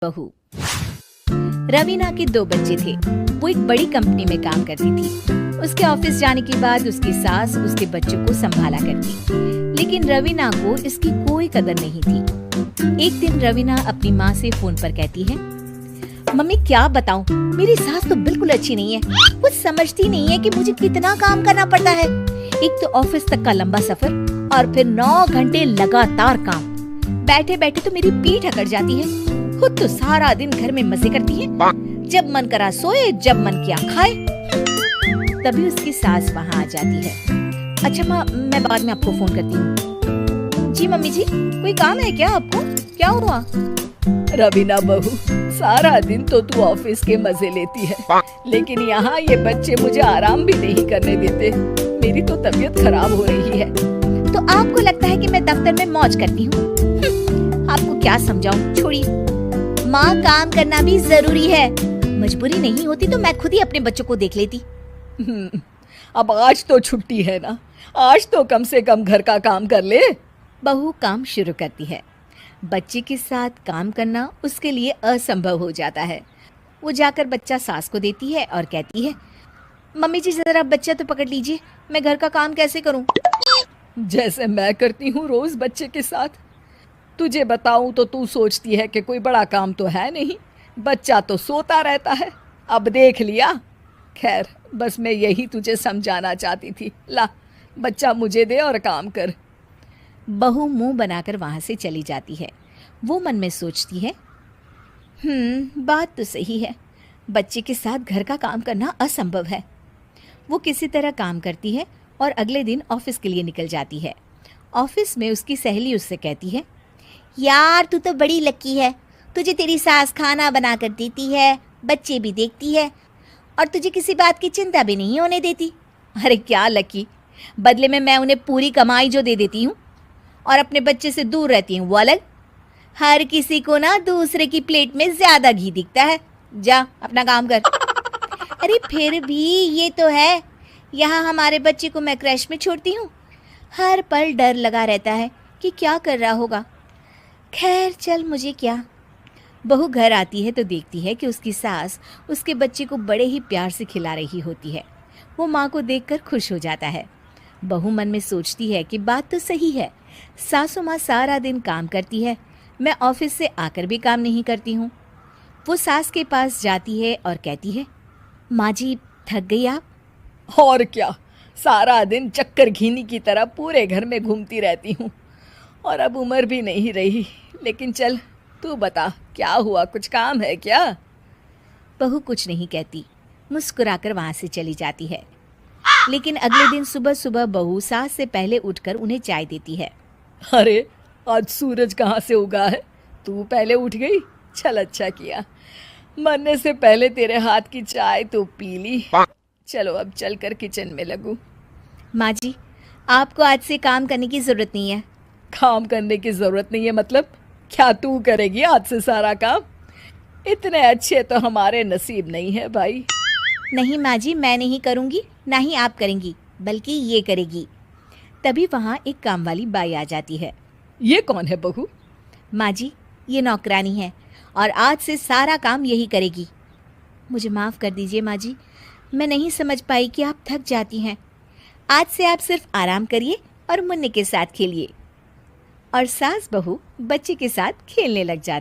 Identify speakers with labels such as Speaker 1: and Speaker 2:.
Speaker 1: बहू। रवीना के 2 बच्चे थे। वो एक बड़ी कंपनी में काम करती थी। उसके ऑफिस जाने के बाद उसकी सास उसके बच्चों को संभाला करती, लेकिन रवीना को इसकी कोई कदर नहीं थी। एक दिन रवीना अपनी माँ से फोन पर कहती है, मम्मी क्या बताऊं, मेरी सास तो बिल्कुल अच्छी नहीं है। कुछ समझती नहीं है कि मुझे कितना काम करना पड़ता है। एक तो ऑफिस तक का लंबा सफर और फिर 9 घंटे लगातार काम। बैठे बैठे तो मेरी पीठ अकड़ जाती है। खुद तो सारा दिन घर में मजे करती है, जब मन करा सोए, जब मन किया खाए। तभी उसकी सास वहाँ आ जाती है। अच्छा माँ, मैं बाद में आपको फोन करती हूँ। जी मम्मी जी, कोई काम है क्या आपको? क्या हुआ?
Speaker 2: रवीना बहू, सारा दिन तो तू ऑफिस के मजे लेती है, लेकिन यहाँ ये बच्चे मुझे आराम भी नहीं करने देते। मेरी तो तबीयत खराब हो रही है।
Speaker 1: तो आपको लगता है कि मैं दफ्तर में मौज करती हूँ? आपको क्या समझाऊं, छोड़िए। माँ, काम करना भी जरूरी है। मजबूरी नहीं होती तो मैं खुद ही अपने बच्चों को देख लेती।
Speaker 2: अब आज तो छुट्टी है ना, आज तो कम से कम घर का काम कर ले।
Speaker 1: बहू काम शुरू करती है। बच्चे के साथ काम करना उसके लिए असंभव हो जाता है। वो जाकर बच्चा सास को देती है और कहती है, मम्मी जी जरा बच्चा तो पकड़ लीजिए, मैं घर का काम कैसे करूं?
Speaker 2: जैसे मैं करती हूँ रोज बच्चे के साथ। तुझे बताऊं तो तू सोचती है कि कोई बड़ा काम तो है नहीं, बच्चा तो सोता रहता है। अब देख लिया। खैर, बस मैं यही तुझे समझाना चाहती थी। ला, बच्चा मुझे दे और काम कर।
Speaker 1: बहू मुंह बनाकर वहां से चली जाती है। वो मन में सोचती है, बात तो सही है, बच्चे के साथ घर का काम करना असंभव है। वो किसी तरह काम करती है और अगले दिन ऑफिस के लिए निकल जाती है। ऑफिस में उसकी सहेली उससे कहती है, यार तू तो बड़ी लकी है, तुझे तेरी सास खाना बना कर देती है, बच्चे भी देखती है और तुझे किसी बात की चिंता भी नहीं होने देती। अरे क्या लकी, बदले में मैं उन्हें पूरी कमाई जो दे देती हूँ और अपने बच्चे से दूर रहती हूँ वो अलग। हर किसी को ना दूसरे की प्लेट में ज्यादा घी दिखता है। जा अपना काम कर। अरे फिर भी ये तो है, यहाँ हमारे बच्चे को मैं क्रैश में छोड़ती हूँ, हर पल डर लगा रहता है कि क्या कर रहा होगा। खैर चल, मुझे क्या। बहू घर आती है तो देखती है कि उसकी सास उसके बच्चे को बड़े ही प्यार से खिला रही होती है। वो माँ को देखकर खुश हो जाता है। बहू मन में सोचती है कि बात तो सही है, सासू माँ सारा दिन काम करती है, मैं ऑफिस से आकर भी काम नहीं करती हूँ। वो सास के पास जाती है और कहती है, माँ जी थक गई आप?
Speaker 2: और क्या, सारा दिन चक्कर घीनी की तरह पूरे घर में घूमती रहती हूँ और अब उम्र भी नहीं रही। लेकिन चल तू बता, क्या हुआ, कुछ काम है क्या?
Speaker 1: बहू कुछ नहीं कहती, मुस्कुराकर वहाँ से चली जाती है। लेकिन अगले दिन सुबह सुबह बहू सास से पहले उठकर उन्हें चाय देती है।
Speaker 2: अरे आज सूरज कहाँ से उगा है, तू पहले उठ गई? चल अच्छा किया, मरने से पहले तेरे हाथ की चाय तो पी ली। चलो अब चलकर किचन में लगूं।
Speaker 1: माँ जी, आपको आज से काम करने की जरूरत नहीं है।
Speaker 2: काम करने की जरूरत नहीं है मतलब? क्या तू करेगी आज से सारा काम? इतने अच्छे तो हमारे नसीब नहीं है भाई।
Speaker 1: नहीं माँ जी, मैं नहीं करूँगी, ना ही आप करेंगी, बल्कि ये करेगी। तभी वहाँ एक काम वाली बाई आ जाती है।
Speaker 2: ये कौन है बहू?
Speaker 1: माँ जी, ये नौकरानी है और आज से सारा काम यही करेगी। मुझे माफ़ कर दीजिए माँ जी, मैं नहीं समझ पाई कि आप थक जाती हैं। आज से आप सिर्फ आराम करिए और मुन्ने के साथ खेलिए। और सास बहू बच्चे के साथ खेलने लग जाती।